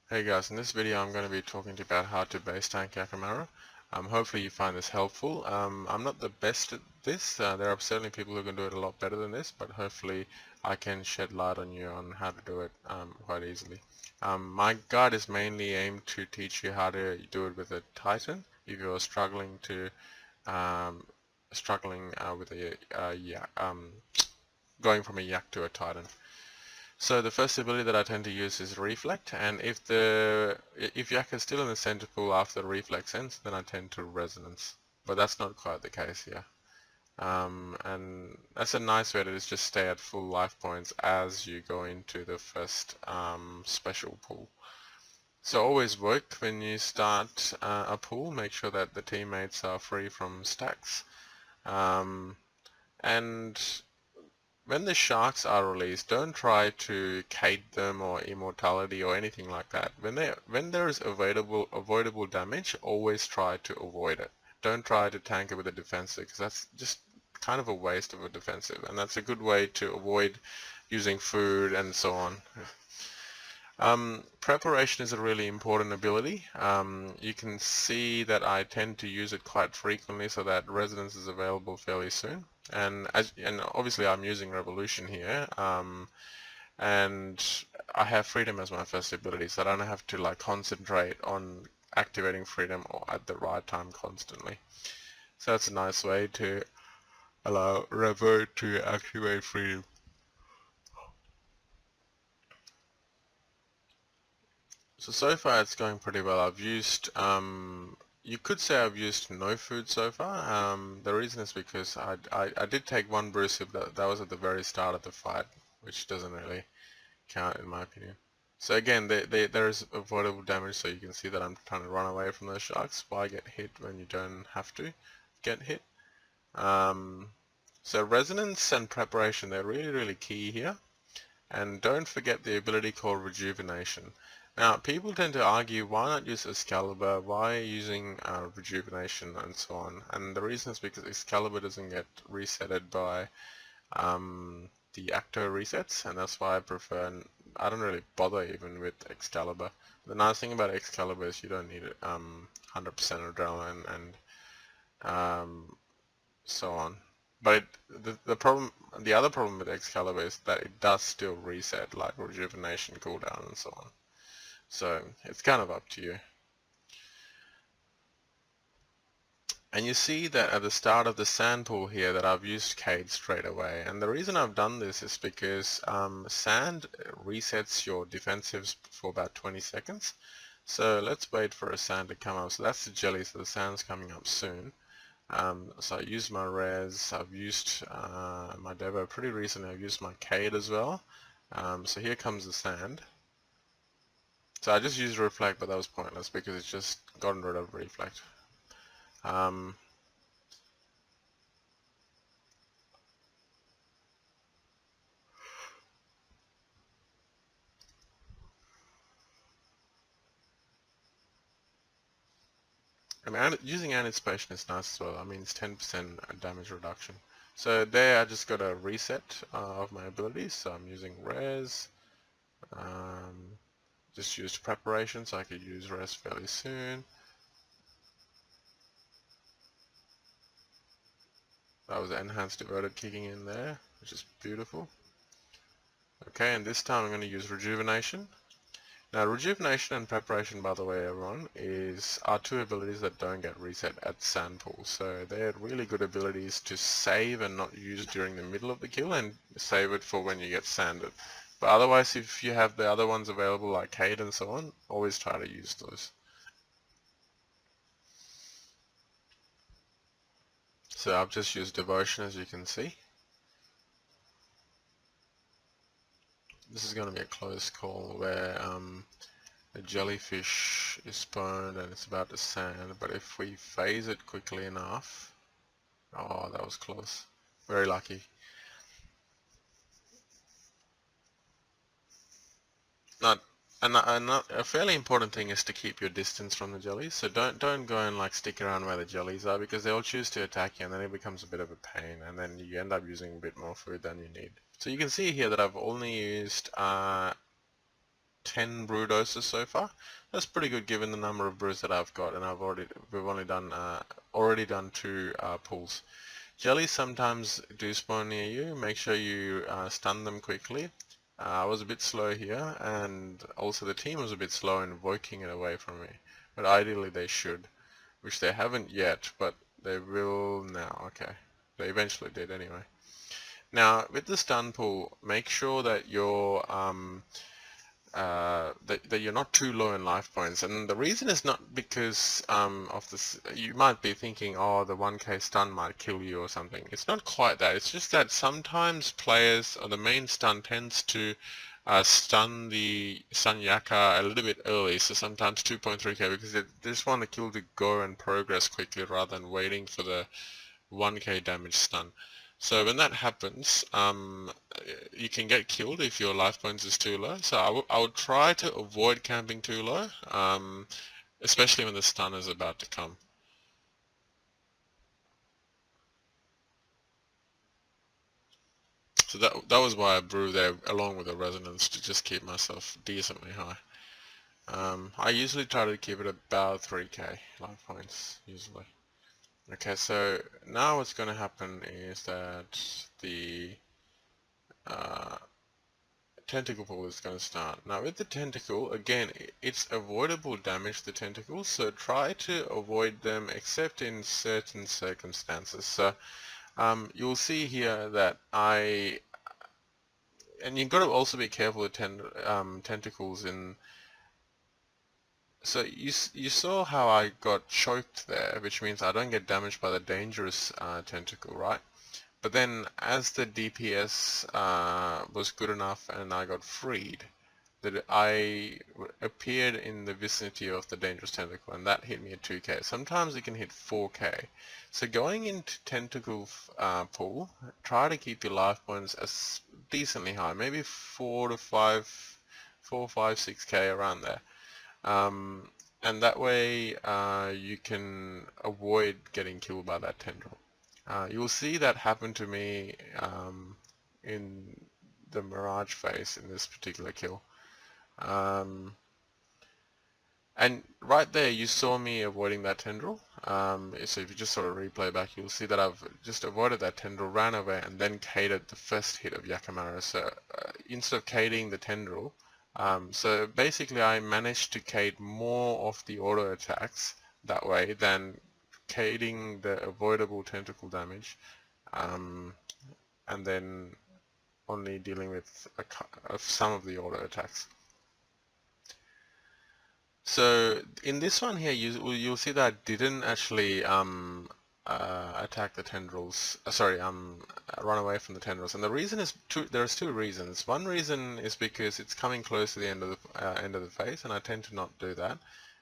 Hey guys, in this video I'm going to be talking to you about how to base tank Yakamaru. Hopefully you find this helpful. I'm not the best at this. There are certainly people who can do it a lot better than this, but hopefully I can shed light on you on how to do it quite easily. My guide is mainly aimed to teach you how to do it with a Titan if you're struggling to with going from a Yak to a Titan. So the first ability that I tend to use is Reflect, and if Yak is still in the center pool after the Reflect ends, then I tend to Resonance. But that's not quite the case here. And that's a nice way to just stay at full life points as you go into the first special pool. So always work when you start a pool, make sure that the teammates are free from stacks. And when the sharks are released, don't try to kite them or immortality or anything like that. When there is avoidable damage, always try to avoid it. Don't try to tank it with a defensive, because that's just kind of a waste of a defensive, and that's a good way to avoid using food and so on. Preparation is a really important ability. You can see that I tend to use it quite frequently so that resonance is available fairly soon. And obviously I'm using Revolution here, and I have Freedom as my first ability, so I don't have to like concentrate on activating Freedom at the right time constantly. So that's a nice way to allow Revo to activate Freedom. So far it's going pretty well. I've used, you could say I've used no food so far. The reason is because I did take one brew sip, that was at the very start of the fight, which doesn't really count in my opinion. So again, there is avoidable damage, so you can see that I'm trying to run away from those sharks. Why get hit when you don't have to get hit? So resonance and preparation, they're really key here. And don't forget the ability called Rejuvenation. Now, people tend to argue, why not use Excalibur, why using Rejuvenation and so on. And the reason is because Excalibur doesn't get resetted by the Acto resets, and that's why I prefer, I don't really bother even with Excalibur. The nice thing about Excalibur is you don't need 100% adrenaline and so on. But the other problem with Excalibur is that it does still reset, like Rejuvenation, cooldown, and so on. So it's kind of up to you. And you see that at the start of the sand pool here that I've used Cade straight away. And the reason I've done this is because sand resets your defensives for about 20 seconds. So let's wait for a sand to come up. So that's the jelly, so the sand's coming up soon. So I used my res, I've used my Devo pretty recently, I've used my Cade as well. So here comes the sand. So I just used Reflect, but that was pointless because it's just gotten rid of Reflect. I mean, using anticipation is nice as well. I mean, it's 10% damage reduction. So there I just got a reset of my abilities. So I'm using res. Just used preparation, so I could use res fairly soon. That was enhanced devoted kicking in there, which is beautiful. Okay, and this time I'm going to use rejuvenation. Now rejuvenation and preparation, by the way everyone, are two abilities that don't get reset at sand pools. So they're really good abilities to save and not use during the middle of the kill, and save it for when you get sanded. But otherwise, if you have the other ones available like Cade and so on, always try to use those. So I've just used devotion, as you can see. This is going to be a close call where a jellyfish is spawned and it's about to sand, but if we phase it quickly enough, oh, that was close. Very lucky. Not a fairly important thing is to keep your distance from the jellies. So don't go and like stick around where the jellies are, because they'll choose to attack you, and then it becomes a bit of a pain, and then you end up using a bit more food than you need. So you can see here that I've only used 10 brew doses so far. That's pretty good given the number of brews that I've got, and we've only done already done 2 pulls. Jellies sometimes do spawn near you. Make sure you stun them quickly. I was a bit slow here, and also the team was a bit slow in invoking it away from me. But ideally they should, which they haven't yet, but they will now. Okay, they eventually did anyway. Now with the stun pull, make sure that you're that you're not too low in life points, and the reason is not because of this. You might be thinking, oh, the 1k stun might kill you or something. It's not quite that. It's just that sometimes players, or the main stun tends to stun Yaka a little bit early, so sometimes 2.3k, because they just want the kill to go and progress quickly rather than waiting for the 1k damage stun. So when that happens, you can get killed if your life points is too low. So I would try to avoid camping too low, especially when the stun is about to come. So that was why I brew there along with the resonance, to just keep myself decently high. I usually try to keep it about 3k life points, usually. Okay, so now what's going to happen is that the tentacle pull is going to start. Now with the tentacle, again, it's avoidable damage to the tentacles, so try to avoid them except in certain circumstances. So you'll see here that and you've got to also be careful with tentacles in. So you saw how I got choked there, which means I don't get damaged by the dangerous tentacle, right? But then as the DPS was good enough and I got freed, that I appeared in the vicinity of the dangerous tentacle, and that hit me at 2k. Sometimes it can hit 4k. So going into tentacle pool, try to keep your life points as decently high, maybe 4, 5, 6k around there. And that way you can avoid getting killed by that tendril. You will see that happen to me in the Mirage phase in this particular kill. And right there you saw me avoiding that tendril. So if you just sort of replay back, you'll see that I've just avoided that tendril, ran away, and then catered the first hit of Yakamaru. So instead of cating the tendril, so basically I managed to cate more of the auto attacks that way than cating the avoidable tentacle damage, and then only dealing with some of the auto attacks. So in this one here, you'll see that I didn't actually attack the tendrils. Run away from the tendrils, and the reason is there's 2 reasons. One reason is because it's coming close to the end of the phase, and I tend to not do that.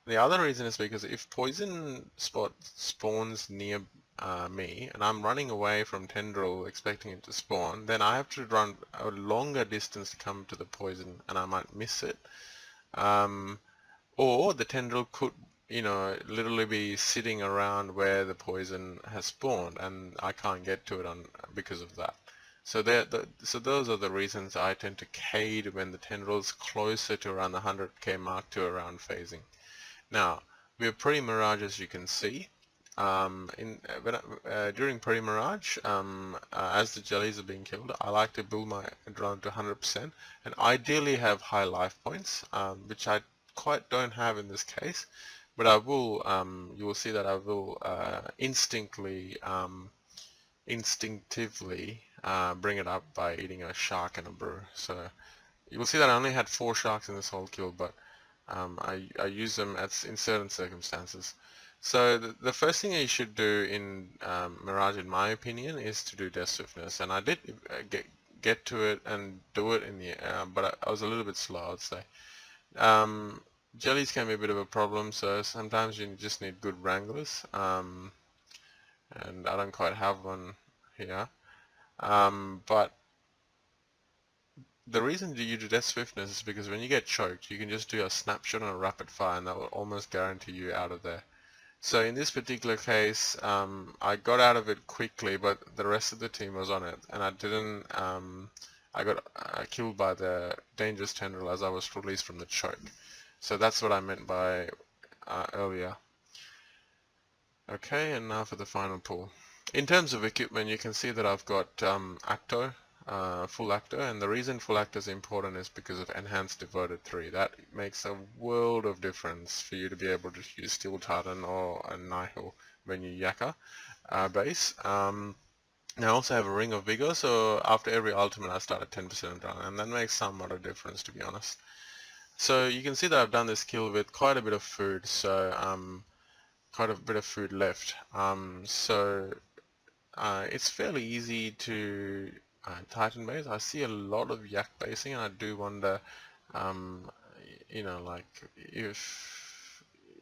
The other reason is because if poison spot spawns near me, and I'm running away from tendril expecting it to spawn, then I have to run a longer distance to come to the poison, and I might miss it. Or the tendril could, literally be sitting around where the poison has spawned, and I can't get to it because of that. So those are the reasons I tend to cade when the tendril's closer to around the 100k mark to around phasing. Now, we have pre-mirage, as you can see. During pre-mirage, as the jellies are being killed, I like to build my drone to 100% and ideally have high life points, which I quite don't have in this case, but I will. You will see that I will instinctively bring it up by eating a shark and a brew. So you will see that I only had 4 sharks in this whole kill, but I use them in certain circumstances. So the first thing you should do in Mirage, in my opinion, is to do Death Swiftness, and I did get to it and do it in the but I was a little bit slow, I'd say. Jellies can be a bit of a problem, so sometimes you just need good wranglers, and I don't quite have one here. But the reason you do Death Swiftness is because when you get choked, you can just do a snapshot and a rapid fire, and that will almost guarantee you out of there. So in this particular case, I got out of it quickly, but the rest of the team was on it, and I I got killed by the dangerous tendril as I was released from the choke. So that's what I meant by earlier. Okay, and now for the final pull. In terms of equipment, you can see that I've got Acto, full Acto, and the reason full Acto is important is because of Enhanced Devoted 3. That makes a world of difference for you to be able to use Steel Titan or a Nihil when you Yakka base. I also have a Ring of Vigor, so after every ultimate I start at 10% down, and that makes somewhat of a difference, to be honest. So you can see that I've done this kill with quite a bit of food, so quite a bit of food left. It's fairly easy to Titan base. I see a lot of Yak basing, and I do wonder, um, like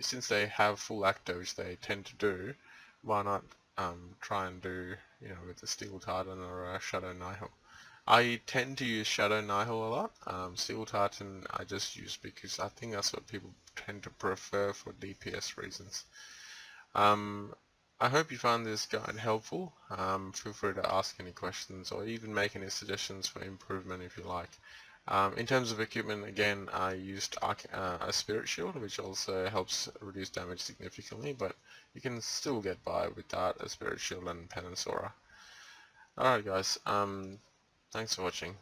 since they have full acto, which they tend to do, why not try and do with the Steel Titan or a Shadow Nihil. I tend to use Shadow Nihil a lot. Steel Titan I just use because I think that's what people tend to prefer for DPS reasons. I hope you found this guide helpful. Feel free to ask any questions or even make any suggestions for improvement if you like. In terms of equipment, again, I used a Spirit Shield, which also helps reduce damage significantly, but you can still get by without a Spirit Shield and Penance Aura. Alright guys, thanks for watching.